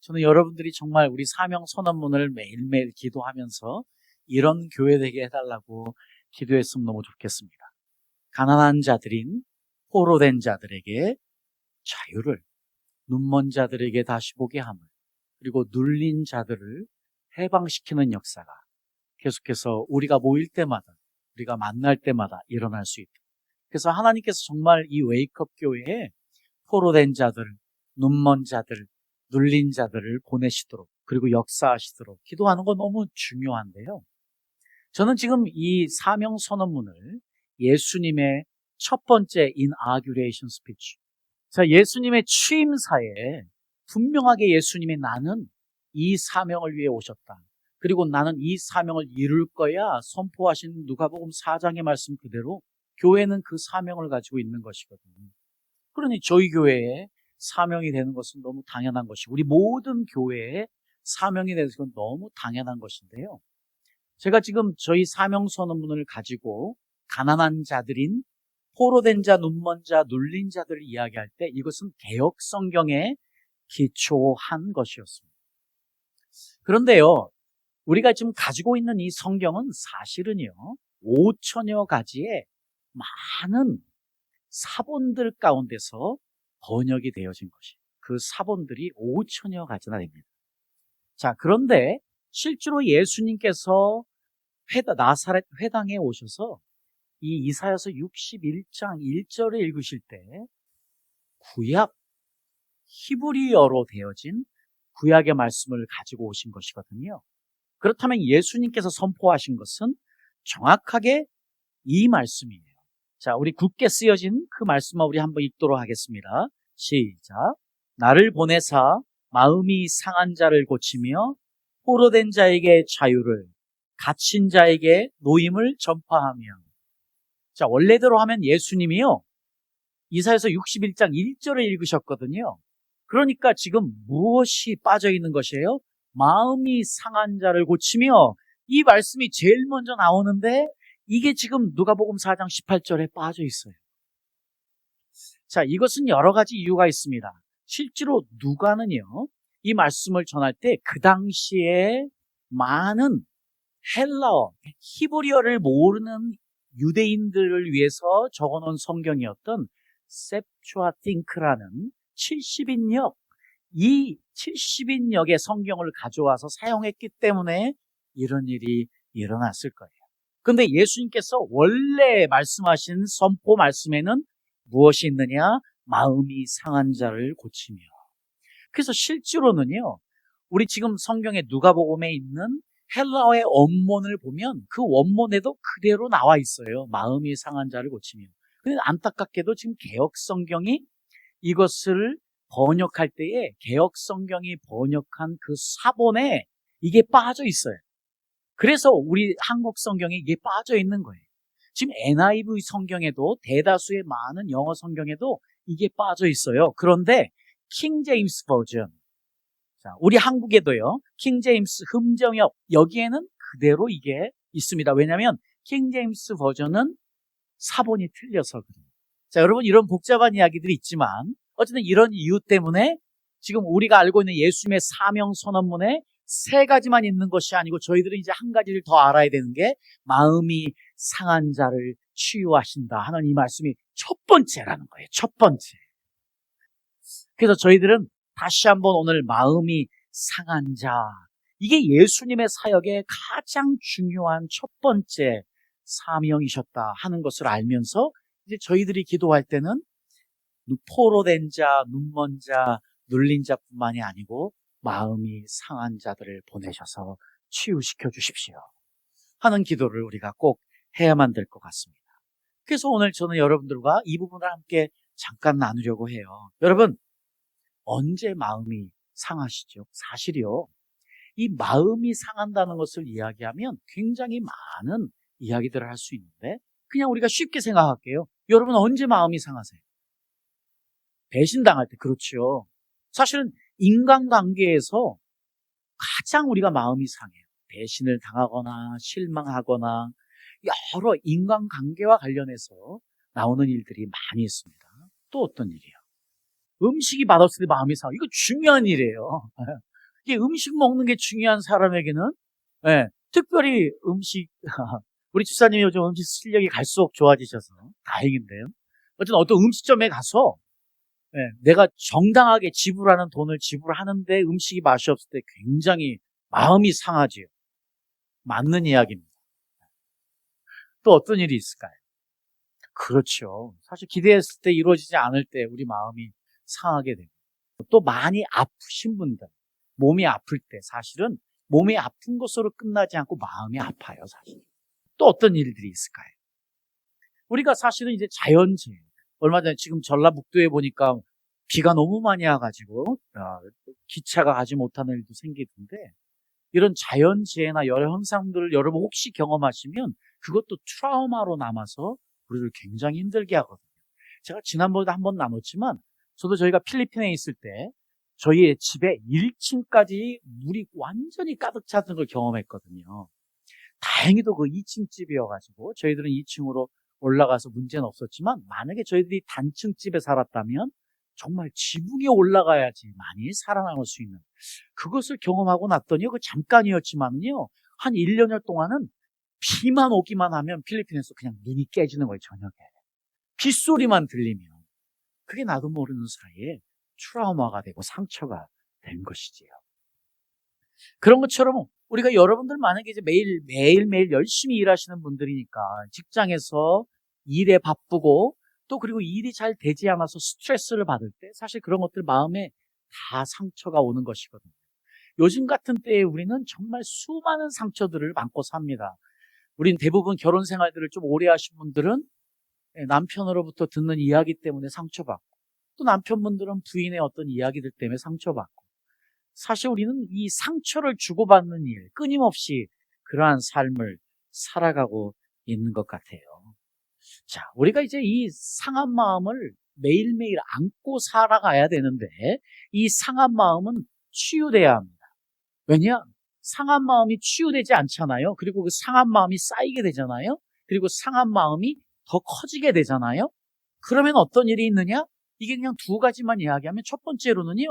저는 여러분들이 정말 우리 사명 선언문을 매일매일 기도하면서 이런 교회 되게 해달라고 기도했으면 너무 좋겠습니다. 가난한 자들인 포로된 자들에게 자유를, 눈먼 자들에게 다시 보게 함을, 그리고 눌린 자들을 해방시키는 역사가 계속해서 우리가 모일 때마다, 우리가 만날 때마다 일어날 수 있도록. 그래서 하나님께서 정말 이 웨이크업 교회에 포로된 자들, 눈먼 자들, 눌린 자들을 보내시도록, 그리고 역사하시도록 기도하는 건 너무 중요한데요. 저는 지금 이 사명 선언문을 예수님의 첫 번째 인아규레이션 스피치, 자, 예수님의 취임사에 분명하게 예수님이 나는 이 사명을 위해 오셨다, 그리고 나는 이 사명을 이룰 거야 선포하신 누가복음 4장의 말씀 그대로 교회는 그 사명을 가지고 있는 것이거든요. 그러니 저희 교회에 사명이 되는 것은 너무 당연한 것이고, 우리 모든 교회에 사명이 되는 것은 너무 당연한 것인데요. 제가 지금 저희 사명 선언문을 가지고 가난한 자들인 포로된 자, 눈먼 자, 눌린 자들을 이야기할 때 이것은 개역 성경에 기초한 것이었습니다. 그런데요, 우리가 지금 가지고 있는 이 성경은 사실은요, 5천여 가지의 많은 사본들 가운데서 번역이 되어진 것이, 그 사본들이 5천여 가지나 됩니다. 자, 그런데 실제로 예수님께서 나사렛 회당에 오셔서 이 이사야서 61장 1절을 읽으실 때 구약 히브리어로 되어진 구약의 말씀을 가지고 오신 것이거든요. 그렇다면 예수님께서 선포하신 것은 정확하게 이 말씀이에요. 자, 우리 굳게 쓰여진 그 말씀을 우리 한번 읽도록 하겠습니다. 시작. 나를 보내사 마음이 상한 자를 고치며 포로된 자에게 자유를, 갇힌 자에게 노임을 전파하며. 자, 원래대로 하면 예수님이요, 이사야서 61장 1절을 읽으셨거든요. 그러니까 지금 무엇이 빠져 있는 것이에요? 마음이 상한 자를 고치며, 이 말씀이 제일 먼저 나오는데 이게 지금 누가복음 4장 18절에 빠져 있어요. 자, 이것은 여러 가지 이유가 있습니다. 실제로 누가는요, 이 말씀을 전할 때 그 당시에 많은 헬라어, 히브리어를 모르는 유대인들을 위해서 적어놓은 성경이었던 셉투아틴크라는 70인역, 이 70인역의 성경을 가져와서 사용했기 때문에 이런 일이 일어났을 거예요. 그런데 예수님께서 원래 말씀하신 선포 말씀에는 무엇이 있느냐? 마음이 상한 자를 고치며. 그래서 실제로는요, 우리 지금 성경에 누가복음에 있는 헬라어의 원문을 보면 그 원문에도 그대로 나와 있어요. 마음이 상한 자를 고치며. 근데 안타깝게도 지금 개역 성경이 이것을 번역할 때에 개역 성경이 번역한 그 사본에 이게 빠져 있어요. 그래서 우리 한국 성경에 이게 빠져 있는 거예요. 지금 NIV 성경에도, 대다수의 많은 영어 성경에도 이게 빠져 있어요. 그런데 킹 제임스 버전, 자, 우리 한국에도요, 킹 제임스 흠정역, 여기에는 그대로 이게 있습니다. 왜냐하면 킹 제임스 버전은 사본이 틀려서 그래요. 자, 여러분, 이런 복잡한 이야기들이 있지만 어쨌든 이런 이유 때문에 지금 우리가 알고 있는 예수님의 사명 선언문에 세 가지만 있는 것이 아니고 저희들은 이제 한 가지를 더 알아야 되는 게 마음이 상한 자를 치유하신다 하는 이 말씀이 첫 번째라는 거예요. 첫 번째. 그래서 저희들은 다시 한번 오늘 마음이 상한 자, 이게 예수님의 사역의 가장 중요한 첫 번째 사명이셨다 하는 것을 알면서 이제 저희들이 기도할 때는 포로된 자, 눈먼 자, 눌린 자뿐만이 아니고 마음이 상한 자들을 보내셔서 치유시켜 주십시오 하는 기도를 우리가 꼭 해야만 될 것 같습니다. 그래서 오늘 저는 여러분들과 이 부분을 함께 잠깐 나누려고 해요. 여러분, 언제 마음이 상하시죠? 사실이요, 이 마음이 상한다는 것을 이야기하면 굉장히 많은 이야기들을 할 수 있는데 그냥 우리가 쉽게 생각할게요. 여러분, 언제 마음이 상하세요? 배신당할 때. 그렇죠. 사실은 인간관계에서 가장 우리가 마음이 상해요. 배신을 당하거나 실망하거나 여러 인간관계와 관련해서 나오는 일들이 많이 있습니다. 또 어떤 일이요? 음식이 맛없을 때 마음이 상해요. 이거 중요한 일이에요. 이게 음식 먹는 게 중요한 사람에게는 특별히 음식 우리 집사님이 요즘 음식 실력이 갈수록 좋아지셔서 다행인데요. 어떤 음식점에 가서 내가 정당하게 지불하는 돈을 지불하는데 음식이 맛이 없을 때 굉장히 마음이 상하지요. 맞는 이야기입니다. 또 어떤 일이 있을까요? 그렇죠. 사실 기대했을 때 이루어지지 않을 때 우리 마음이 상하게 되고, 또 많이 아프신 분들, 몸이 아플 때 사실은 몸이 아픈 것으로 끝나지 않고 마음이 아파요, 사실. 또 어떤 일들이 있을까요? 우리가 사실은 이제 자연재해, 얼마 전에 지금 전라북도에 보니까 비가 너무 많이 와가지고 기차가 가지 못하는 일도 생기던데, 이런 자연재해나 여러 현상들을 여러분 혹시 경험하시면 그것도 트라우마로 남아서 우리를 굉장히 힘들게 하거든요. 제가 지난번에도 한번 나눴지만, 저도 저희가 필리핀에 있을 때 저희의 집에 1층까지 물이 완전히 가득 차는 걸 경험했거든요. 다행히도 그 2층 집이어가지고 저희들은 2층으로 올라가서 문제는 없었지만, 만약에 저희들이 단층 집에 살았다면 정말 지붕에 올라가야지 많이 살아남을 수 있는, 그것을 경험하고 났더니 그 잠깐이었지만요, 한 1년여 동안은 비만 오기만 하면 필리핀에서 그냥 눈이 깨지는 거예요, 저녁에. 빗소리만 들리면. 그게 나도 모르는 사이에 트라우마가 되고 상처가 된 것이지요. 그런 것처럼 우리가 여러분들 만약에 이제 매일매일 열심히 일하시는 분들이니까 직장에서 일에 바쁘고, 또 그리고 일이 잘 되지 않아서 스트레스를 받을 때 사실 그런 것들 마음에 다 상처가 오는 것이거든요. 요즘 같은 때에 우리는 정말 수많은 상처들을 안고 삽니다. 우린 대부분 결혼 생활들을 좀 오래 하신 분들은 남편으로부터 듣는 이야기 때문에 상처받고, 또 남편분들은 부인의 어떤 이야기들 때문에 상처받고, 사실 우리는 이 상처를 주고받는 일, 끊임없이 그러한 삶을 살아가고 있는 것 같아요. 자, 우리가 이제 이 상한 마음을 매일매일 안고 살아가야 되는데, 이 상한 마음은 치유돼야 합니다. 왜냐? 상한 마음이 치유되지 않잖아요. 그리고 그 상한 마음이 쌓이게 되잖아요. 그리고 상한 마음이 더 커지게 되잖아요. 그러면 어떤 일이 있느냐? 이게 그냥 두 가지만 이야기하면, 첫 번째로는요,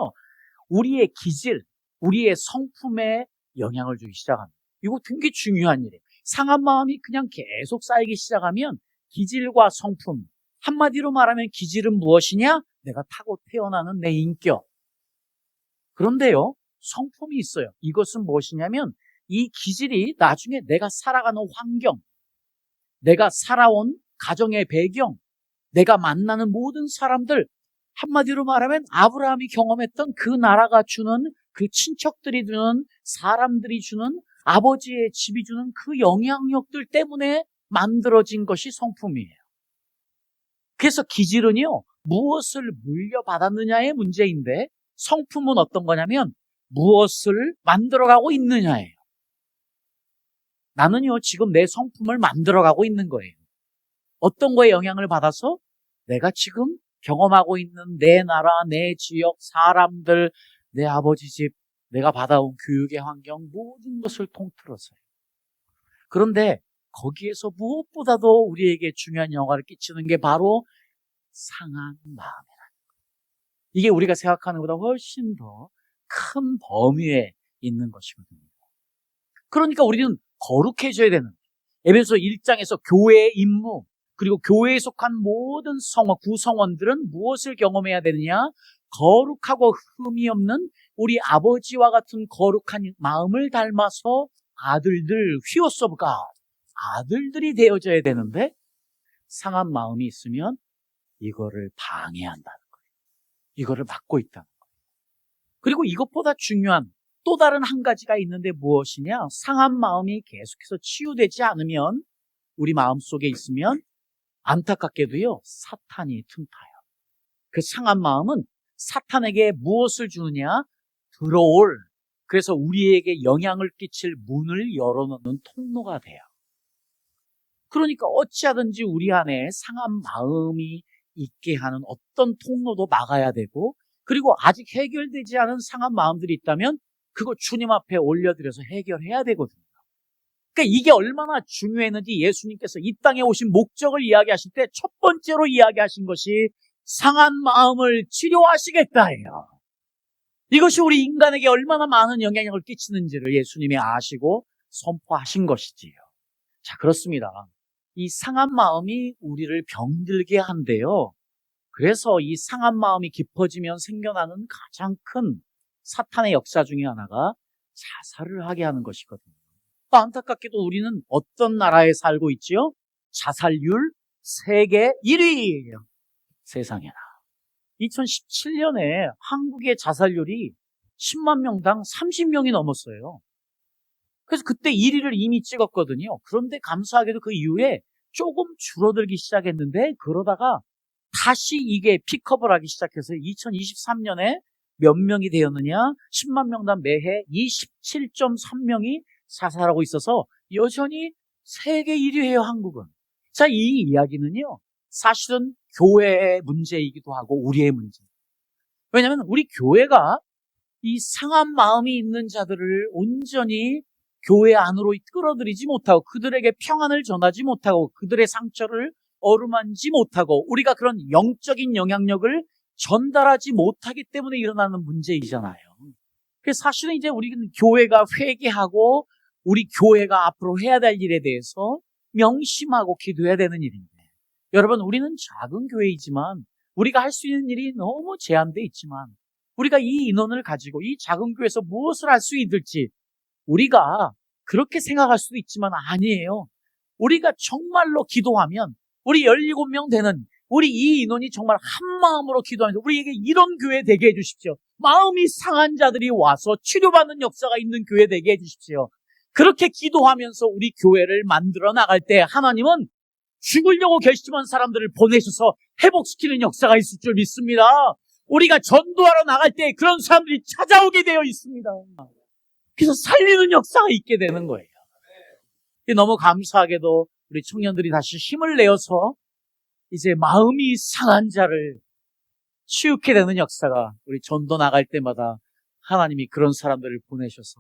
우리의 기질, 우리의 성품에 영향을 주기 시작합니다. 이거 되게 중요한 일이에요. 상한 마음이 그냥 계속 쌓이기 시작하면 기질과 성품, 한마디로 말하면 기질은 무엇이냐? 내가 타고 태어나는 내 인격. 그런데요, 성품이 있어요. 이것은 무엇이냐면, 이 기질이 나중에 내가 살아가는 환경, 내가 살아온 가정의 배경, 내가 만나는 모든 사람들, 한마디로 말하면 아브라함이 경험했던 그 나라가 주는, 그 친척들이 주는, 사람들이 주는, 아버지의 집이 주는 그 영향력들 때문에 만들어진 것이 성품이에요. 그래서 기질은요, 무엇을 물려받았느냐의 문제인데, 성품은 어떤 거냐면 무엇을 만들어가고 있느냐예요. 나는요, 지금 내 성품을 만들어가고 있는 거예요. 어떤 거에 영향을 받아서? 내가 지금 경험하고 있는 내 나라, 내 지역, 사람들, 내 아버지 집, 내가 받아온 교육의 환경, 모든 것을 통틀어서요. 그런데 거기에서 무엇보다도 우리에게 중요한 영향을 끼치는 게 바로 상한 마음이라는 거예요. 이게 우리가 생각하는 것보다 훨씬 더 큰 범위에 있는 것이거든요. 그러니까 우리는 거룩해져야 되는, 에베소 1장에서 교회의 임무, 그리고 교회에 속한 모든 구성원들은 무엇을 경험해야 되느냐? 거룩하고 흠이 없는 우리 아버지와 같은 거룩한 마음을 닮아서 아들들, 휘어스 오브 갓, 아들들이 되어져야 되는데, 상한 마음이 있으면 이거를 방해한다는 거예요. 이거를 막고 있다는 거예요. 그리고 이것보다 중요한 또 다른 한 가지가 있는데 무엇이냐? 상한 마음이 계속해서 치유되지 않으면, 우리 마음속에 있으면 안타깝게도요, 사탄이 틈타요. 그 상한 마음은 사탄에게 무엇을 주느냐? 들어올, 그래서 우리에게 영향을 끼칠 문을 열어놓는 통로가 돼요. 그러니까 어찌하든지 우리 안에 상한 마음이 있게 하는 어떤 통로도 막아야 되고, 그리고 아직 해결되지 않은 상한 마음들이 있다면 그거 주님 앞에 올려드려서 해결해야 되거든요. 그러니까 이게 얼마나 중요했는지 예수님께서 이 땅에 오신 목적을 이야기하실 때 첫 번째로 이야기하신 것이 상한 마음을 치료하시겠다예요. 이것이 우리 인간에게 얼마나 많은 영향력을 끼치는지를 예수님이 아시고 선포하신 것이지요. 자, 그렇습니다. 이 상한 마음이 우리를 병들게 한대요. 그래서 이 상한 마음이 깊어지면 생겨나는 가장 큰 사탄의 역사 중에 하나가 자살을 하게 하는 것이거든요. 또 안타깝게도 우리는 어떤 나라에 살고 있지요? 자살률 세계 1위예요. 세상에나. 2017년에 한국의 자살률이 10만 명당 30명이 넘었어요. 그래서 그때 1위를 이미 찍었거든요. 그런데 감사하게도 그 이후에 조금 줄어들기 시작했는데 그러다가 다시 이게 픽업을 하기 시작해서 2023년에 몇 명이 되었느냐? 10만 명당 매해 27.3명이 자살하고 있어서 여전히 세계 1위예요, 한국은. 자, 이 이야기는요, 사실은 교회의 문제이기도 하고 우리의 문제. 왜냐하면 우리 교회가 이 상한 마음이 있는 자들을 온전히 교회 안으로 끌어들이지 못하고 그들에게 평안을 전하지 못하고 그들의 상처를 어루만지 못하고 우리가 그런 영적인 영향력을 전달하지 못하기 때문에 일어나는 문제이잖아요. 그래서 사실은 이제 우리는 교회가 회개하고 우리 교회가 앞으로 해야 될 일에 대해서 명심하고 기도해야 되는 일인데, 여러분, 우리는 작은 교회이지만 우리가 할 수 있는 일이 너무 제한되어 있지만 우리가 이 인원을 가지고 이 작은 교회에서 무엇을 할 수 있을지 우리가 그렇게 생각할 수도 있지만 아니에요. 우리가 정말로 기도하면 우리 17명 되는 우리 이 인원이 정말 한 마음으로 기도하면서 우리에게 이런 교회 되게 해주십시오. 마음이 상한 자들이 와서 치료받는 역사가 있는 교회 되게 해주십시오. 그렇게 기도하면서 우리 교회를 만들어 나갈 때 하나님은 죽으려고 결심한 사람들을 보내셔서 회복시키는 역사가 있을 줄 믿습니다. 우리가 전도하러 나갈 때 그런 사람들이 찾아오게 되어 있습니다. 그래서 살리는 역사가 있게 되는 거예요. 너무 감사하게도 우리 청년들이 다시 힘을 내어서 이제 마음이 상한 자를 치유케 되는 역사가 우리 전도 나갈 때마다 하나님이 그런 사람들을 보내셔서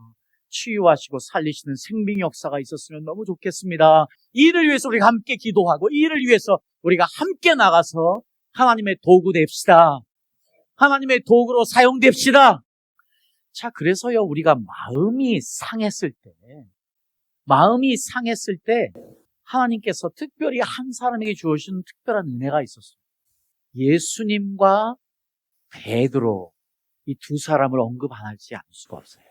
치유하시고 살리시는 생명 역사가 있었으면 너무 좋겠습니다. 이 일을 위해서 우리가 함께 기도하고 이 일을 위해서 우리가 함께 나가서 하나님의 도구 됩시다. 하나님의 도구로 사용됩시다. 자, 그래서요, 우리가 마음이 상했을 때 하나님께서 특별히 한 사람에게 주어진 특별한 은혜가 있었어요. 예수님과 베드로, 이 두 사람을 언급 안 하지 않을 수가 없어요.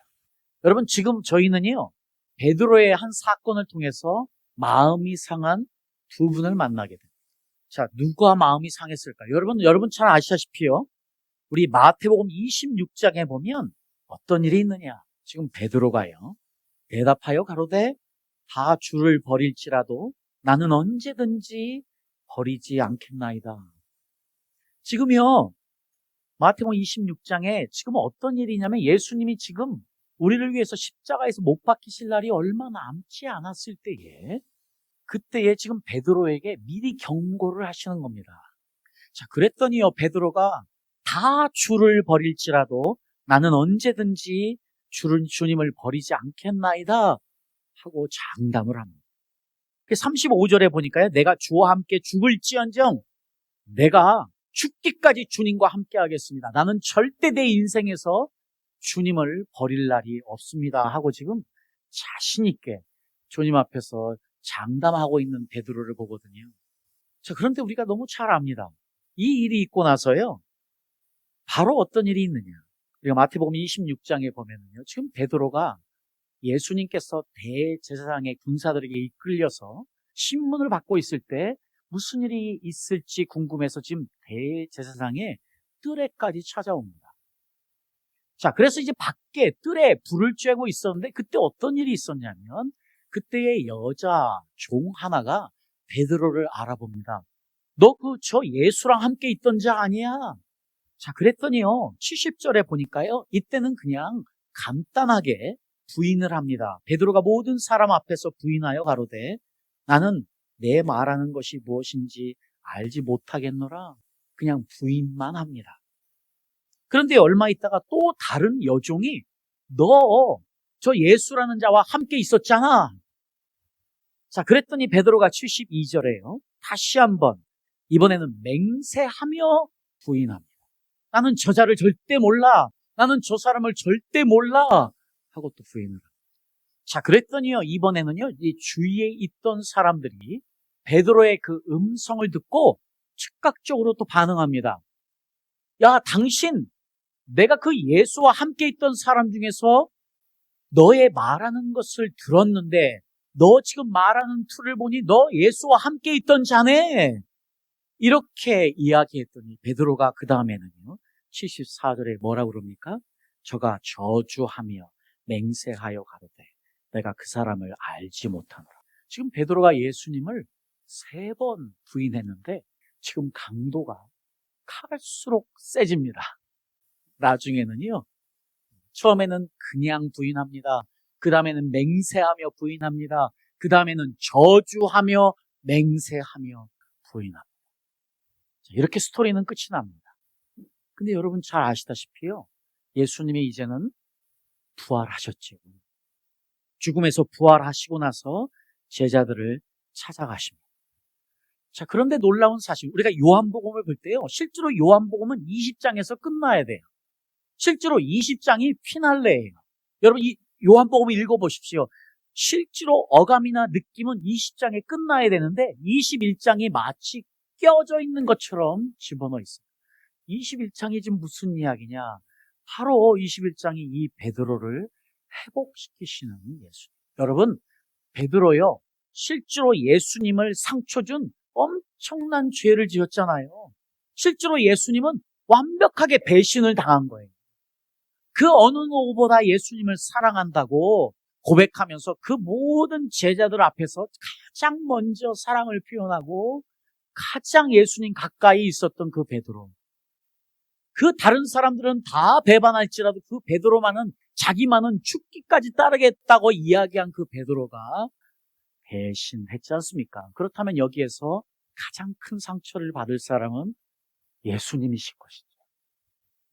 여러분, 지금 저희는요, 베드로의 한 사건을 통해서 마음이 상한 두 분을 만나게 됩니다. 자, 누가 마음이 상했을까요? 여러분 잘 아시다시피요, 우리 마태복음 26장에 보면 어떤 일이 있느냐? 지금 베드로가요, 대답하여 가로되 다 주를 버릴지라도 나는 언제든지 버리지 않겠나이다. 지금요, 마태복음 26장에 지금 어떤 일이냐면 예수님이 지금 우리를 위해서 십자가에서 못 박히실 날이 얼마 남지 않았을 때에, 그때에 지금 베드로에게 미리 경고를 하시는 겁니다. 자, 그랬더니요, 베드로가 다 주를 버릴지라도 나는 언제든지 주님을 버리지 않겠나이다 하고 장담을 합니다. 35절에 보니까요, 내가 주와 함께 죽을지언정 내가 죽기까지 주님과 함께 하겠습니다. 나는 절대 내 인생에서 주님을 버릴 날이 없습니다 하고 지금 자신 있게 주님 앞에서 장담하고 있는 베드로를 보거든요. 자, 그런데 우리가 너무 잘 압니다. 이 일이 있고 나서요, 바로 어떤 일이 있느냐? 우리가 마태복음 26장에 보면은요, 지금 베드로가 예수님께서 대제사장의 군사들에게 이끌려서 신문을 받고 있을 때 무슨 일이 있을지 궁금해서 지금 대제사장의 뜰에까지 찾아옵니다. 자, 그래서 이제 밖에 뜰에 불을 쬐고 있었는데 그때 어떤 일이 있었냐면 그때의 여자 종 하나가 베드로를 알아봅니다. 너 저 예수랑 함께 있던 자 아니야? 자, 그랬더니요, 70절에 보니까요, 이때는 그냥 간단하게 부인을 합니다. 베드로가 모든 사람 앞에서 부인하여 가로되 나는 내 말하는 것이 무엇인지 알지 못하겠노라. 그냥 부인만 합니다. 그런데 얼마 있다가 또 다른 여종이 너 저 예수라는 자와 함께 있었잖아. 자, 그랬더니 베드로가 72절에요, 다시 한번 이번에는 맹세하며 부인합니다. 나는 저자를 절대 몰라. 나는 저 사람을 절대 몰라 하고 또 부인을 합니다. 자, 그랬더니요, 이번에는요, 이 주위에 있던 사람들이 베드로의 그 음성을 듣고 즉각적으로 또 반응합니다. 야, 당신, 내가 그 예수와 함께 있던 사람 중에서 너의 말하는 것을 들었는데 너 지금 말하는 틀을 보니 너 예수와 함께 있던 자네. 이렇게 이야기했더니 베드로가 그 다음에는요, 74절에 뭐라고 그럽니까? 저가 저주하며 맹세하여 가로되 내가 그 사람을 알지 못하노라. 지금 베드로가 예수님을 3번 부인했는데 지금 강도가 갈수록 세집니다. 나중에는요, 처음에는 그냥 부인합니다. 그 다음에는 맹세하며 부인합니다. 그 다음에는 저주하며 맹세하며 부인합니다. 이렇게 스토리는 끝이 납니다. 근데 여러분 잘 아시다시피요, 예수님이 이제는 부활하셨죠. 죽음에서 부활하시고 나서 제자들을 찾아가십니다. 자, 그런데 놀라운 사실, 우리가 요한복음을 볼 때요, 실제로 요한복음은 20장에서 끝나야 돼요. 실제로 20장이 피날레예요. 여러분 이 요한복음을 읽어보십시오. 실제로 어감이나 느낌은 20장에 끝나야 되는데 21장이 마치 껴져 있는 것처럼 집어넣어 있어요. 21장이 지금 무슨 이야기냐? 바로 21장이 이 베드로를 회복시키시는 예수. 여러분, 베드로요, 실제로 예수님을 상처 준 엄청난 죄를 지었잖아요. 실제로 예수님은 완벽하게 배신을 당한 거예요. 그 어느 누구보다 예수님을 사랑한다고 고백하면서 그 모든 제자들 앞에서 가장 먼저 사랑을 표현하고 가장 예수님 가까이 있었던 그 베드로. 그 다른 사람들은 다 배반할지라도 그 베드로만은 자기만은 죽기까지 따르겠다고 이야기한 그 베드로가 배신했지 않습니까? 그렇다면 여기에서 가장 큰 상처를 받을 사람은 예수님이실 것이죠.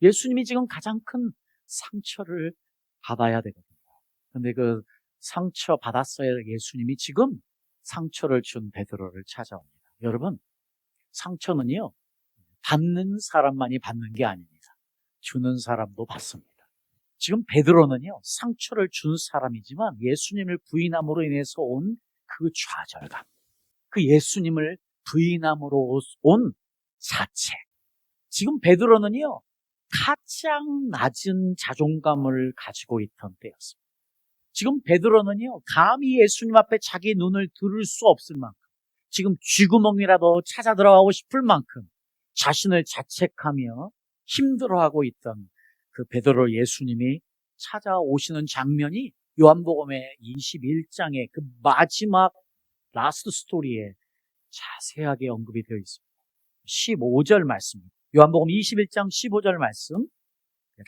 예수님이 지금 가장 큰 상처를 받아야 되거든요. 근데 그 상처 받았어야 할 예수님이 지금 상처를 준 베드로를 찾아옵니다. 여러분, 상처는요, 받는 사람만이 받는 게 아닙니다. 주는 사람도 받습니다. 지금 베드로는요, 상처를 준 사람이지만 예수님을 부인함으로 인해서 온 그 좌절감, 그 예수님을 부인함으로 온 자책. 지금 베드로는요, 가장 낮은 자존감을 가지고 있던 때였습니다. 지금 베드로는요, 감히 예수님 앞에 자기 눈을 들을 수 없을 만큼, 지금 쥐구멍이라도 찾아 들어가고 싶을 만큼 자신을 자책하며 힘들어하고 있던 그 베드로 예수님이 찾아오시는 장면이 요한복음의 21장의 그 마지막 라스트 스토리에 자세하게 언급이 되어 있습니다. 15절 말씀입니다. 요한복음 21장 15절 말씀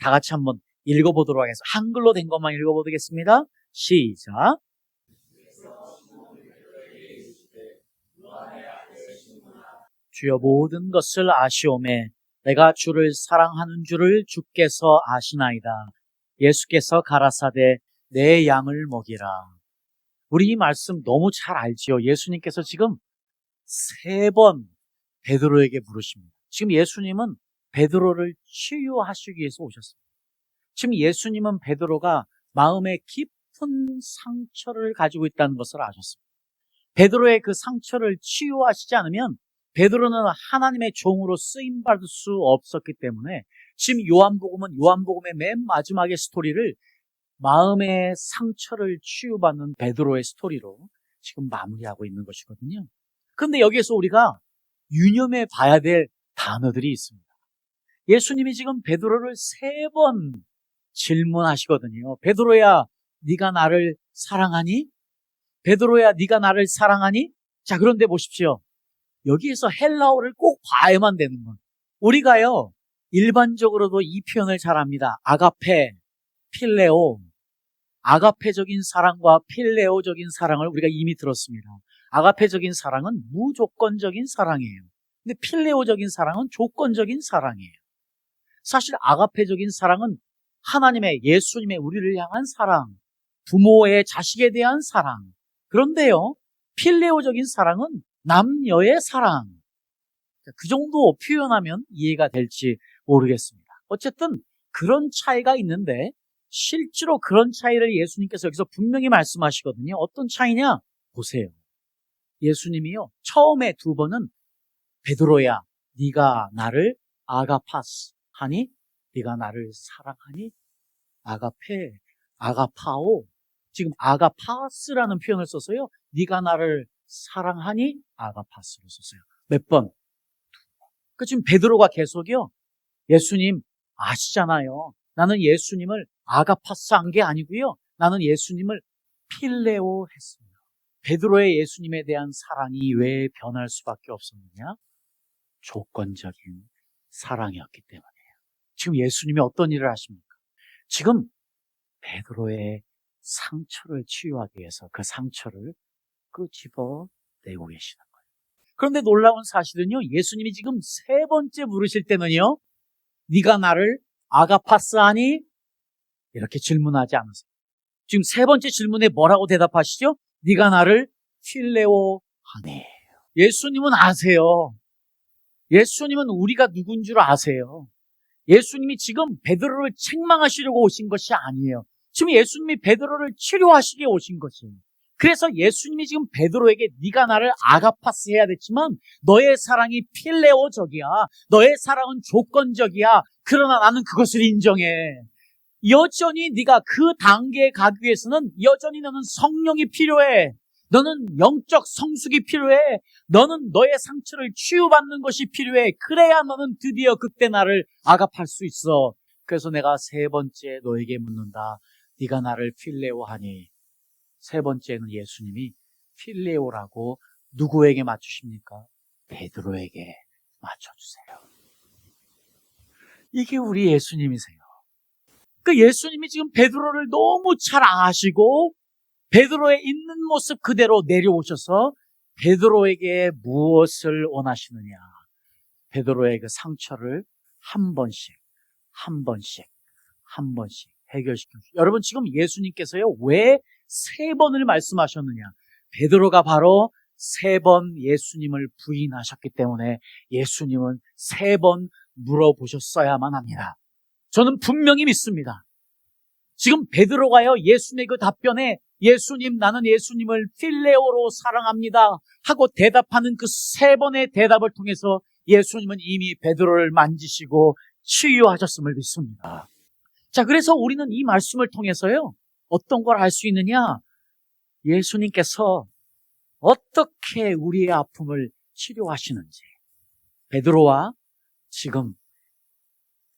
다 같이 한번 읽어보도록 하겠습니다. 한글로 된 것만 읽어보겠습니다. 시작. 주여 모든 것을 아시오매 내가 주를 사랑하는 줄을 주께서 아시나이다. 예수께서 가라사대 내 양을 먹이라. 우리 이 말씀 너무 잘 알지요. 예수님께서 지금 3번 베드로에게 물으십니다. 지금 예수님은 베드로를 치유하시기 위해서 오셨습니다. 지금 예수님은 베드로가 마음에 깊은 상처를 가지고 있다는 것을 아셨습니다. 베드로의 그 상처를 치유하시지 않으면 베드로는 하나님의 종으로 쓰임받을 수 없었기 때문에 지금 요한복음의 맨 마지막의 스토리를 마음의 상처를 치유받는 베드로의 스토리로 지금 마무리하고 있는 것이거든요. 그런데 여기에서 우리가 유념해 봐야 될 단어들이 있습니다. 예수님이 지금 베드로를 3번 질문하시거든요. 베드로야, 네가 나를 사랑하니? 베드로야, 네가 나를 사랑하니? 자, 그런데 보십시오. 여기에서 헬라어를 꼭 봐야만 되는 건, 우리가요 일반적으로도 이 표현을 잘 합니다. 아가페, 필레오. 아가페적인 사랑과 필레오적인 사랑을 우리가 이미 들었습니다. 아가페적인 사랑은 무조건적인 사랑이에요. 근데 필레오적인 사랑은 조건적인 사랑이에요. 사실 아가페적인 사랑은 하나님의, 예수님의 우리를 향한 사랑, 부모의 자식에 대한 사랑. 그런데요, 필레오적인 사랑은 남녀의 사랑. 그 정도 표현하면 이해가 될지 모르겠습니다. 어쨌든 그런 차이가 있는데 실제로 그런 차이를 예수님께서 여기서 분명히 말씀하시거든요. 어떤 차이냐? 보세요. 예수님이요. 처음에 두 번은 베드로야, 네가 나를 아가파스 하니? 네가 나를 사랑하니? 아가페, 아가파오. 지금 아가파스라는 표현을 써서요. 네가 나를 사랑하니? 아가파스로 썼어요. 몇 번? 그 지금 베드로가 계속요. 예수님 아시잖아요. 나는 예수님을 아가파스 한 게 아니고요. 나는 예수님을 필레오 했습니다. 베드로의 예수님에 대한 사랑이 왜 변할 수밖에 없었느냐? 조건적인 사랑이었기 때문이에요. 지금 예수님이 어떤 일을 하십니까? 지금 베드로의 상처를 치유하기 위해서 그 상처를 끄집어내고 계시는 거예요. 그런데 놀라운 사실은요, 예수님이 지금 세 번째 물으실 때는요, 네가 나를 아가파스 하니? 이렇게 질문하지 않으세요. 지금 세 번째 질문에 뭐라고 대답하시죠? 네가 나를 필레오 하니? 예수님은 아세요. 예수님은 우리가 누군 줄 아세요. 예수님이 지금 베드로를 책망하시려고 오신 것이 아니에요. 지금 예수님이 베드로를 치료하시게 오신 것이에요. 그래서 예수님이 지금 베드로에게 네가 나를 아가파스 해야 됐지만 너의 사랑이 필레오적이야. 너의 사랑은 조건적이야. 그러나 나는 그것을 인정해. 여전히 네가 그 단계에 가기 위해서는 여전히 너는 성령이 필요해. 너는 영적 성숙이 필요해. 너는 너의 상처를 치유받는 것이 필요해. 그래야 너는 드디어 그때 나를 아갑할 수 있어. 그래서 내가 세 번째 너에게 묻는다. 네가 나를 필레오 하니? 세 번째는 예수님이 필레오라고 누구에게 맞추십니까? 베드로에게 맞춰주세요. 이게 우리 예수님이세요. 그 예수님이 지금 베드로를 너무 잘 아시고 베드로의 있는 모습 그대로 내려오셔서 베드로에게 무엇을 원하시느냐? 베드로의 그 상처를 한 번씩 해결시켜 주세요. 여러분 지금 예수님께서요, 왜 세 번을 말씀하셨느냐? 베드로가 바로 세 번 예수님을 부인하셨기 때문에 예수님은 세 번 물어보셨어야만 합니다. 저는 분명히 믿습니다. 지금 베드로가요, 예수님의 그 답변에 예수님, 나는 예수님을 필레오로 사랑합니다 하고 대답하는 그 세 번의 대답을 통해서 예수님은 이미 베드로를 만지시고 치유하셨음을 믿습니다. 자, 그래서 우리는 이 말씀을 통해서요, 어떤 걸 알 수 있느냐? 예수님께서 어떻게 우리의 아픔을 치료하시는지. 베드로와 지금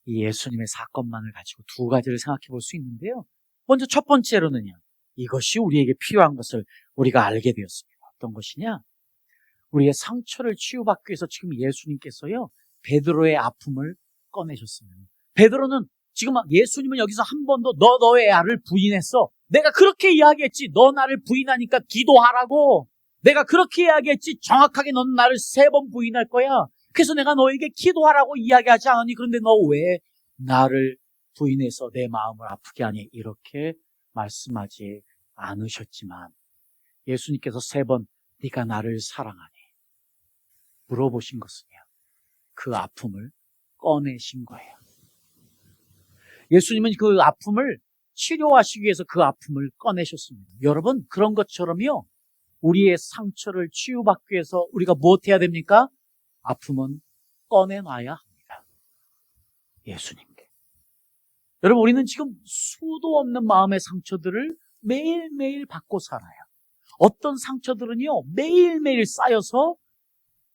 이 예수님의 사건만을 가지고 두 가지를 생각해 볼 수 있는데요. 먼저 첫 번째로는요, 이것이 우리에게 필요한 것을 우리가 알게 되었습니다. 어떤 것이냐? 우리의 상처를 치유받기 위해서 지금 예수님께서요, 베드로의 아픔을 꺼내셨습니다. 베드로는 지금 예수님은 여기서 한 번도 너의 아를 부인했어. 내가 그렇게 이야기했지. 너 나를 부인하니까 기도하라고. 내가 그렇게 이야기했지. 정확하게 넌 나를 세 번 부인할 거야. 그래서 내가 너에게 기도하라고 이야기하지 않으니 그런데 너 왜 나를 부인해서 내 마음을 아프게 하니? 이렇게 말씀하지 않으셨지만 예수님께서 세 번 네가 나를 사랑하니? 물어보신 것은요, 그 아픔을 꺼내신 거예요. 예수님은 그 아픔을 치료하시기 위해서 그 아픔을 꺼내셨습니다. 여러분, 그런 것처럼요, 우리의 상처를 치유받기 위해서 우리가 무엇 해야 됩니까? 아픔은 꺼내놔야 합니다. 예수님께. 여러분, 우리는 지금 수도 없는 마음의 상처들을 매일매일 받고 살아요. 어떤 상처들은요, 매일매일 쌓여서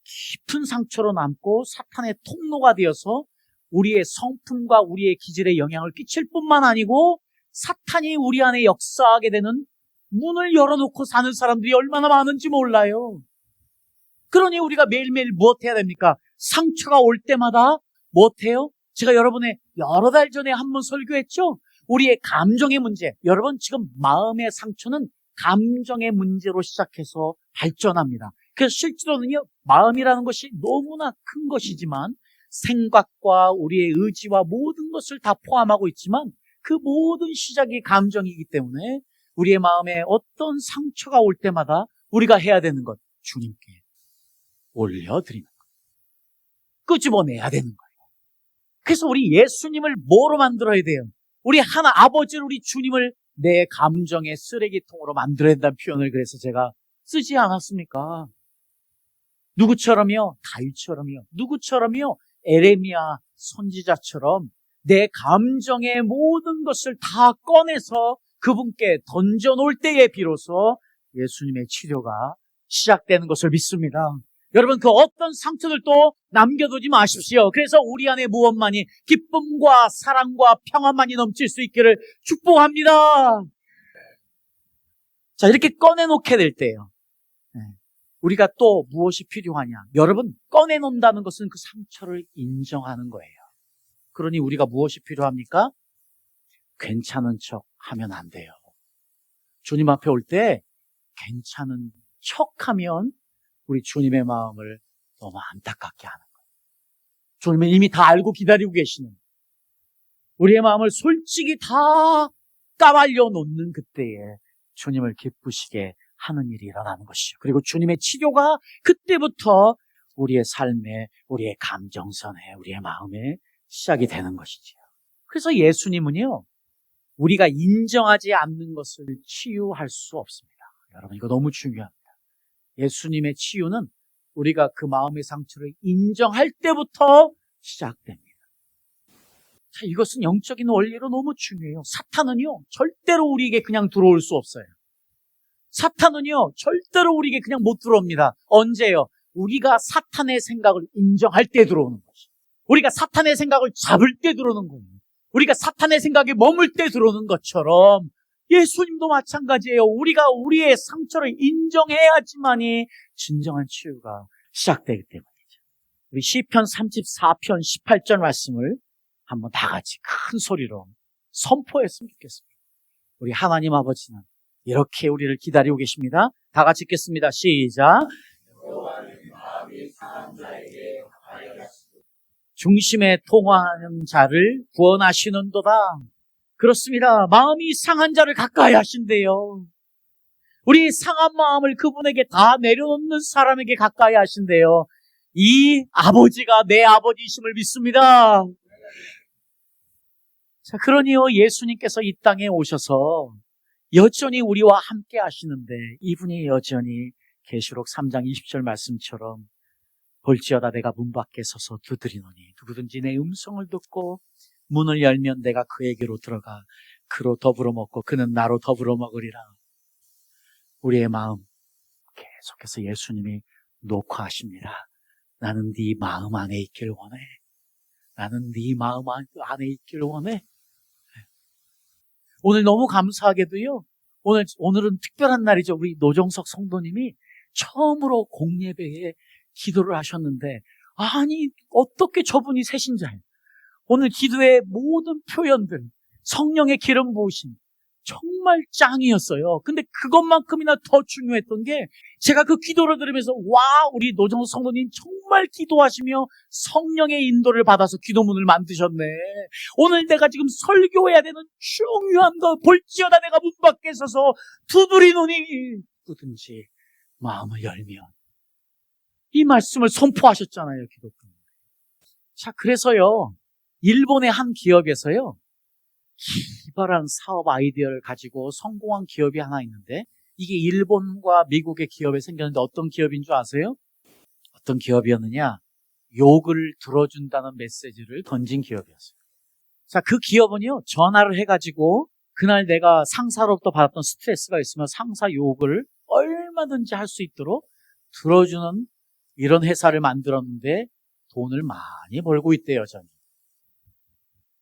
깊은 상처로 남고 사탄의 통로가 되어서 우리의 성품과 우리의 기질에 영향을 끼칠 뿐만 아니고 사탄이 우리 안에 역사하게 되는 문을 열어놓고 사는 사람들이 얼마나 많은지 몰라요. 그러니 우리가 매일매일 무엇 해야 됩니까? 상처가 올 때마다 무엇 해요? 제가 여러분의 여러 달 전에 한번 설교했죠? 우리의 감정의 문제. 여러분, 지금 마음의 상처는 감정의 문제로 시작해서 발전합니다. 그래서 실제로는요, 마음이라는 것이 너무나 큰 것이지만 생각과 우리의 의지와 모든 것을 다 포함하고 있지만 그 모든 시작이 감정이기 때문에 우리의 마음에 어떤 상처가 올 때마다 우리가 해야 되는 것, 주님께 올려드리는 것, 끄집어내야 되는 거예요. 그래서 우리 예수님을 뭐로 만들어야 돼요? 우리 하나 아버지를, 우리 주님을 내 감정의 쓰레기통으로 만들어야 된다는 표현을 그래서 제가 쓰지 않았습니까? 누구처럼요? 다윗처럼요. 누구처럼요? 에레미야 선지자처럼 내 감정의 모든 것을 다 꺼내서 그분께 던져놓을 때에 비로소 예수님의 치료가 시작되는 것을 믿습니다. 여러분, 그 어떤 상처들도 남겨두지 마십시오. 그래서 우리 안에 무엇만이 기쁨과 사랑과 평안만이 넘칠 수 있기를 축복합니다. 자, 이렇게 꺼내놓게 될 때요, 우리가 또 무엇이 필요하냐? 여러분, 꺼내놓는다는 것은 그 상처를 인정하는 거예요. 그러니 우리가 무엇이 필요합니까? 괜찮은 척 하면 안 돼요. 주님 앞에 올 때 괜찮은 척하면 우리 주님의 마음을 너무 안타깝게 하는 거예요. 주님은 이미 다 알고 기다리고 계시는, 우리의 마음을 솔직히 다 까발려 놓는 그때에 주님을 기쁘시게 하는 일이 일어나는 것이죠. 그리고 주님의 치료가 그때부터 우리의 삶에, 우리의 감정선에, 우리의 마음에 시작이 되는 것이지요. 그래서 예수님은요, 우리가 인정하지 않는 것을 치유할 수 없습니다. 여러분, 이거 너무 중요합니다. 예수님의 치유는 우리가 그 마음의 상처를 인정할 때부터 시작됩니다. 자, 이것은 영적인 원리로 너무 중요해요. 사탄은요, 절대로 우리에게 그냥 들어올 수 없어요. 사탄은요, 절대로 우리에게 그냥 못 들어옵니다. 언제요? 우리가 사탄의 생각을 인정할 때 들어오는 것이죠. 우리가 사탄의 생각을 잡을 때 들어오는 거예요. 우리가 사탄의 생각에 머물 때 들어오는 것처럼 예수님도 마찬가지예요. 우리가 우리의 상처를 인정해야지만이 진정한 치유가 시작되기 때문이죠. 우리 시편 34편 18절 말씀을 한번 다 같이 큰 소리로 선포했으면 좋겠습니다. 우리 하나님 아버지는 이렇게 우리를 기다리고 계십니다. 다 같이 읽겠습니다. 시작. 중심에 통하는 자를 구원하시는도다. 그렇습니다. 마음이 상한 자를 가까이 하신대요. 우리 상한 마음을 그분에게 다 내려놓는 사람에게 가까이 하신대요. 이 아버지가 내 아버지이심을 믿습니다. 자, 그러니요, 예수님께서 이 땅에 오셔서 여전히 우리와 함께 하시는데, 이분이 여전히 계시록 3장 20절 말씀처럼 볼지어다 내가 문 밖에 서서 두드리노니 누구든지 내 음성을 듣고 문을 열면 내가 그에게로 들어가 그로 더불어 먹고 그는 나로 더불어 먹으리라. 우리의 마음 계속해서 예수님이 녹화하십니다. 나는 네 마음 안에 있길 원해. 나는 네 마음 안에 있길 원해. 오늘 너무 감사하게도요, 오늘은 특별한 날이죠. 우리 노정석 성도님이 처음으로 공예배에 기도를 하셨는데, 아니, 어떻게 저분이 새신자예요? 오늘 기도의 모든 표현들, 성령의 기름 부으심, 정말 짱이었어요. 근데 그것만큼이나 더 중요했던 게, 제가 그 기도를 들으면서, 와, 우리 노정석 성도님 정말 기도하시며 성령의 인도를 받아서 기도문을 만드셨네. 오늘 내가 지금 설교해야 되는 중요한 거 볼지어다 내가 문 밖에 서서 두드리노니 누구든지 마음을 열면, 이 말씀을 선포하셨잖아요, 기독교. 자, 그래서요, 일본의 한 기업에서요, 기발한 사업 아이디어를 가지고 성공한 기업이 하나 있는데, 이게 일본과 미국의 기업에 생겼는데 어떤 기업인 줄 아세요? 어떤 기업이었느냐? 욕을 들어준다는 메시지를 던진 기업이었어요. 자, 그 기업은요, 전화를 해가지고 그날 내가 상사로부터 받았던 스트레스가 있으면 상사 욕을 얼마든지 할 수 있도록 들어주는 이런 회사를 만들었는데 돈을 많이 벌고 있대요, 여전히.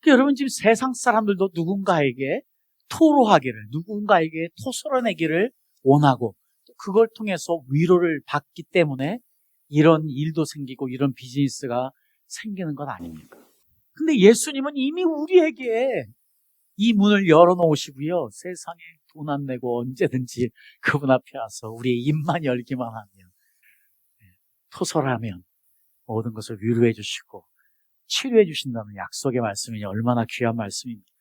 여러분, 지금 세상 사람들도 누군가에게 토로하기를, 누군가에게 토설어내기를 원하고, 그걸 통해서 위로를 받기 때문에 이런 일도 생기고 이런 비즈니스가 생기는 것 아닙니까? 근데 예수님은 이미 우리에게 이 문을 열어놓으시고요, 세상에 돈 안 내고 언제든지 그분 앞에 와서 우리의 입만 열기만 하면, 토설하면 모든 것을 위로해 주시고 치료해 주신다는 약속의 말씀이 얼마나 귀한 말씀입니까?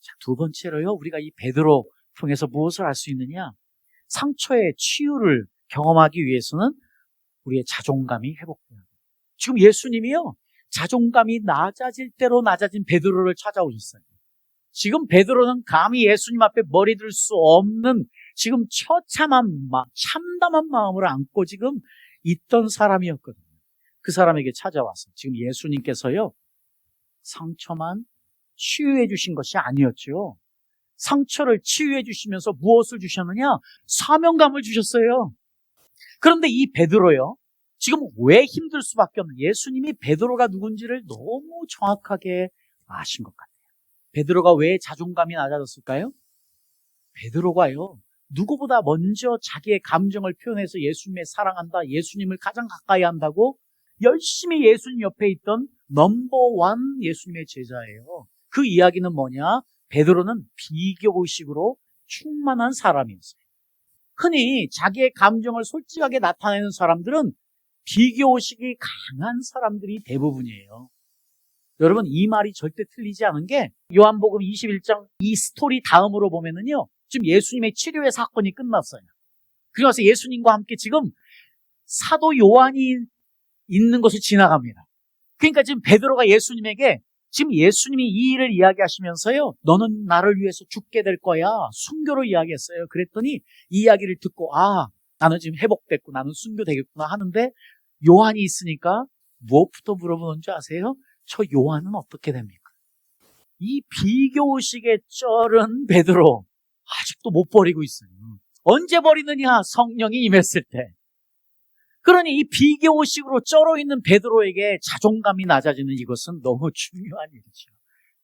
자, 두 번째로요, 우리가 이 베드로 통해서 무엇을 할 수 있느냐? 상처의 치유를 경험하기 위해서는 우리의 자존감이 회복돼야 돼요. 지금 예수님이요, 자존감이 낮아질 대로 낮아진 베드로를 찾아오셨어요. 지금 베드로는 감히 예수님 앞에 머리 들 수 없는 지금 처참한 참담한 마음을 안고 지금 있던 사람이었거든요. 그 사람에게 찾아와서 지금 예수님께서요, 상처만 치유해 주신 것이 아니었죠. 상처를 치유해 주시면서 무엇을 주셨느냐? 사명감을 주셨어요. 그런데 이 베드로요, 지금 왜 힘들 수밖에 없는, 예수님이 베드로가 누군지를 너무 정확하게 아신 것 같아요. 베드로가 왜 자존감이 낮아졌을까요? 베드로가요, 누구보다 먼저 자기의 감정을 표현해서 예수님의 사랑한다, 예수님을 가장 가까이 한다고 열심히 예수님 옆에 있던 넘버원 예수님의 제자예요. 그 이야기는 뭐냐? 베드로는 비교의식으로 충만한 사람이었어요. 흔히 자기의 감정을 솔직하게 나타내는 사람들은 비교의식이 강한 사람들이 대부분이에요. 여러분, 이 말이 절대 틀리지 않은 게 요한복음 21장 이 스토리 다음으로 보면은요, 지금 예수님의 치료의 사건이 끝났어요. 그래서 예수님과 함께 지금 사도 요한이 있는 곳을 지나갑니다. 그러니까 지금 베드로가 예수님에게 지금 예수님이 이 일을 이야기하시면서요, 너는 나를 위해서 죽게 될 거야, 순교로 이야기했어요. 그랬더니 이 이야기를 듣고 나는 지금 회복됐고 나는 순교되겠구나 하는데, 요한이 있으니까 무엇부터 물어보는 줄 아세요? 저 요한은 어떻게 됩니까? 이 비교의식에 쩔은 베드로 아직도 못 버리고 있어요. 언제 버리느냐? 성령이 임했을 때. 그러니 이 비교의식으로 쩔어 있는 베드로에게 자존감이 낮아지는 이것은 너무 중요한 일이죠.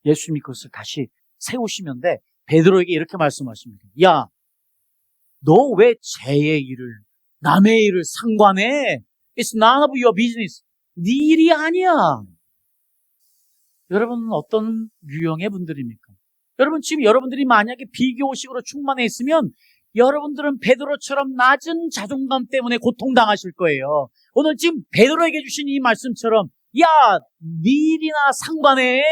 예수님이 그것을 다시 세우시면 돼. 베드로에게 이렇게 말씀하십니다. 야, 너 왜 쟤의 일을, 남의 일을 상관해? It's none of your business. 네 일이 아니야. 여러분은 어떤 유형의 분들입니까? 여러분, 지금 여러분들이 만약에 비교의식으로 충만해 있으면 여러분들은 베드로처럼 낮은 자존감 때문에 고통당하실 거예요. 오늘 지금 베드로에게 주신 이 말씀처럼, 야, 네 일이나 상관해.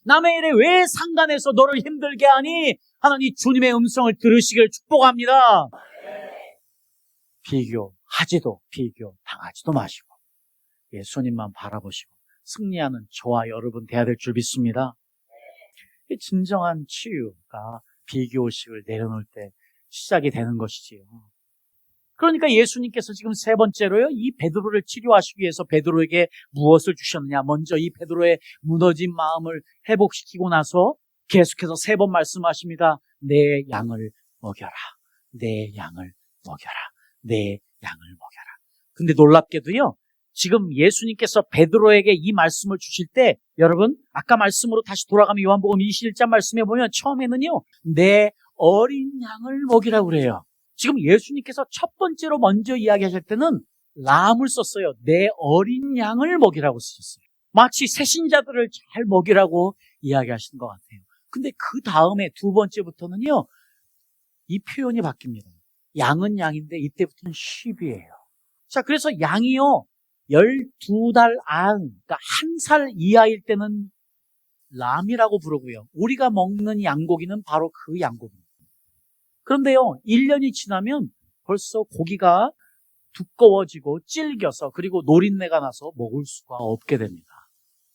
남의 일에 왜 상관해서 너를 힘들게 하니? 하는 이 주님의 음성을 들으시길 축복합니다. 비교하지도 비교당하지도 마시고 예수님만 바라보시고 승리하는 저와 여러분 돼야 될 줄 믿습니다. 진정한 치유가 비교의식을 내려놓을 때 시작이 되는 것이지요. 그러니까 예수님께서 지금 세 번째로요, 이 베드로를 치료하시기 위해서 베드로에게 무엇을 주셨느냐? 먼저 이 베드로의 무너진 마음을 회복시키고 나서 계속해서 세 번 말씀하십니다. 내 양을 먹여라. 내 양을 먹여라. 내 양을 먹여라. 근데 놀랍게도요, 지금 예수님께서 베드로에게 이 말씀을 주실 때, 여러분, 아까 말씀으로 다시 돌아가면 요한복음 21장 말씀에 보면 처음에는요, 내 어린 양을 먹이라고 그래요. 지금 예수님께서 첫 번째로 먼저 이야기하실 때는 람을 썼어요. 내 어린 양을 먹이라고 쓰셨어요. 마치 새신자들을 잘 먹이라고 이야기하시는 것 같아요. 근데 그 다음에 두 번째부터는요, 이 표현이 바뀝니다. 양은 양인데 이때부터는 sheep이에요. 자, 그래서 양이요, 12달 안, 그러니까 1살 이하일 때는 람이라고 부르고요. 우리가 먹는 양고기는 바로 그 양고기입니다. 그런데요, 1년이 지나면 벌써 고기가 두꺼워지고 질겨서, 그리고 노린내가 나서 먹을 수가 없게 됩니다.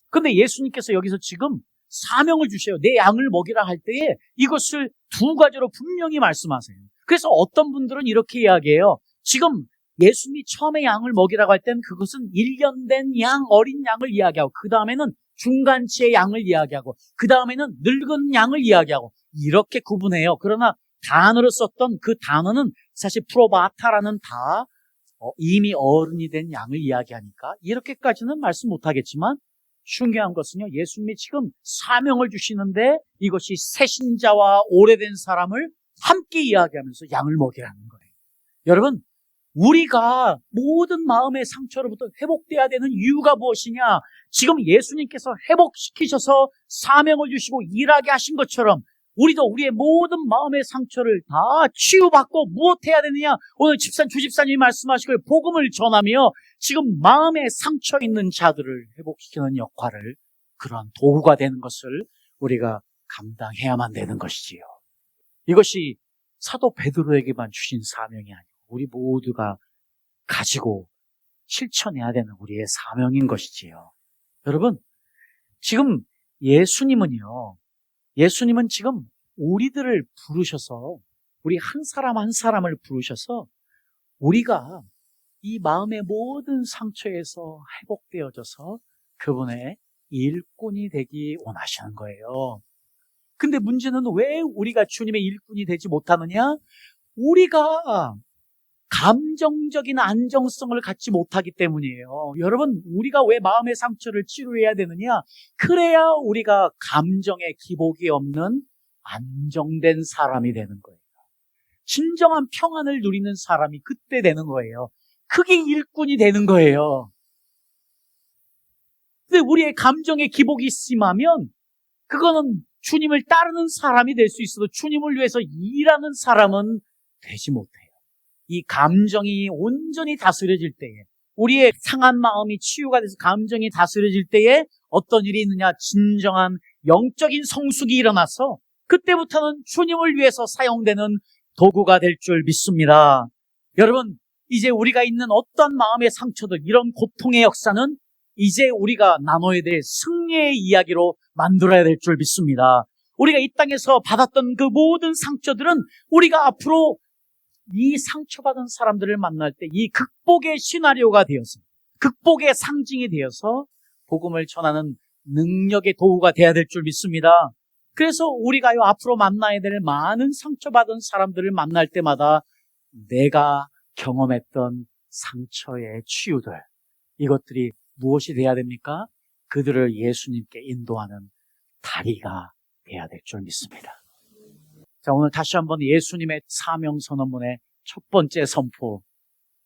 그런데 예수님께서 여기서 지금 사명을 주셔요. 내 양을 먹이라 할 때에 이것을 두 가지로 분명히 말씀하세요. 그래서 어떤 분들은 이렇게 이야기해요. 지금 예수님이 처음에 양을 먹이라고 할 때는 그것은 1년 된 양, 어린 양을 이야기하고, 그 다음에는 중간치의 양을 이야기하고, 그 다음에는 늙은 양을 이야기하고, 이렇게 구분해요. 그러나 단어로 썼던 그 단어는 사실 프로바타라는 이미 어른이 된 양을 이야기하니까 이렇게까지는 말씀 못하겠지만, 중요한 것은요, 예수님이 지금 사명을 주시는데 이것이 새신자와 오래된 사람을 함께 이야기하면서 양을 먹이라는 거예요. 여러분, 우리가 모든 마음의 상처로부터 회복돼야 되는 이유가 무엇이냐? 지금 예수님께서 회복시키셔서 사명을 주시고 일하게 하신 것처럼 우리도 우리의 모든 마음의 상처를 다 치유받고 무엇 해야 되느냐? 오늘 주집사님이 말씀하시길 복음을 전하며 지금 마음에 상처 있는 자들을 회복시키는 역할을, 그러한 도구가 되는 것을 우리가 감당해야만 되는 것이지요. 이것이 사도 베드로에게만 주신 사명이 아니고 우리 모두가 가지고 실천해야 되는 우리의 사명인 것이지요. 여러분, 지금 예수님은 지금 우리들을 부르셔서, 우리 한 사람 한 사람을 부르셔서 우리가 이 마음의 모든 상처에서 회복되어져서 그분의 일꾼이 되기 원하시는 거예요. 근데 문제는 왜 우리가 주님의 일꾼이 되지 못하느냐? 우리가 감정적인 안정성을 갖지 못하기 때문이에요. 여러분, 우리가 왜 마음의 상처를 치료해야 되느냐? 그래야 우리가 감정의 기복이 없는 안정된 사람이 되는 거예요. 진정한 평안을 누리는 사람이 그때 되는 거예요. 그게 일꾼이 되는 거예요. 근데 우리의 감정의 기복이 심하면 그거는 주님을 따르는 사람이 될 수 있어도 주님을 위해서 일하는 사람은 되지 못해요. 이 감정이 온전히 다스려질 때에, 우리의 상한 마음이 치유가 돼서 감정이 다스려질 때에 어떤 일이 있느냐? 진정한 영적인 성숙이 일어나서 그때부터는 주님을 위해서 사용되는 도구가 될 줄 믿습니다. 여러분, 이제 우리가 있는 어떤 마음의 상처들, 이런 고통의 역사는 이제 우리가 나눠야 될 승리의 이야기로 만들어야 될 줄 믿습니다. 우리가 이 땅에서 받았던 그 모든 상처들은 우리가 앞으로 이 상처받은 사람들을 만날 때 이 극복의 시나리오가 되어서, 극복의 상징이 되어서 복음을 전하는 능력의 도구가 되어야 될 줄 믿습니다. 그래서 우리가 앞으로 만나야 될 많은 상처받은 사람들을 만날 때마다 내가 경험했던 상처의 치유들, 이것들이 무엇이 돼야 됩니까? 그들을 예수님께 인도하는 다리가 돼야 될 줄 믿습니다. 자, 오늘 다시 한번 예수님의 사명 선언문의 첫 번째 선포,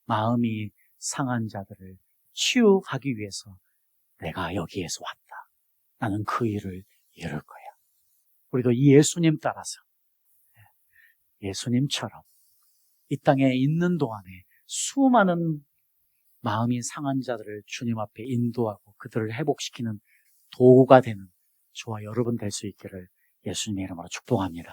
마음이 상한 자들을 치유하기 위해서 내가 여기에서 왔다. 나는 그 일을 이룰 거야. 우리도 이 예수님 따라서, 예수님처럼 이 땅에 있는 동안에 수많은 마음이 상한 자들을 주님 앞에 인도하고 그들을 회복시키는 도구가 되는 저와 여러분 될 수 있기를 예수님의 이름으로 축복합니다.